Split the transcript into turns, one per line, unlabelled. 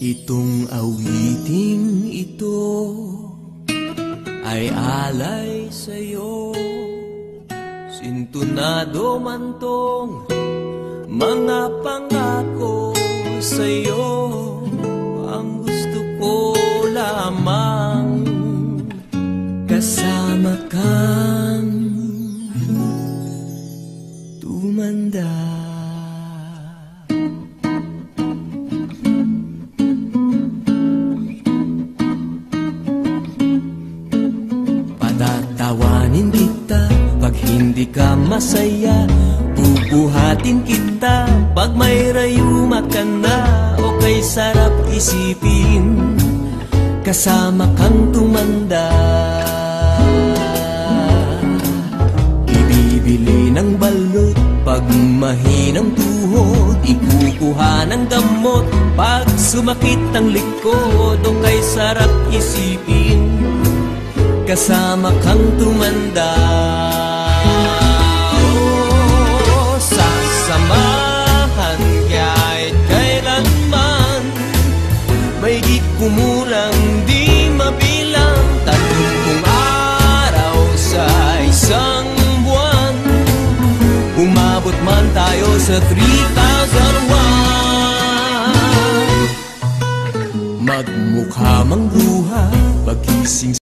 Itong awiting ito ay alay sa'yo. Sintunado man tong mga pangako sa'yo. Ang gusto ko lamang kasama kang tumanda. Patatawanin kita pag hindi ka masaya. Bubuhatin kita pag may rayuma ka na. O kay sarap isipin kasama kang tumanda. Ibibili ng balot pag mahinang tuhod. Ikukuha ng gamot pag sumakit ang likod. O kay sarap isipin kasama kang tumanda. Oh, sasamahan kahit kailanman. May di kumulang di mabilang 30 araw sa isang buwan. Umabot man tayo sa 3,001. Magmukha mang luha pagising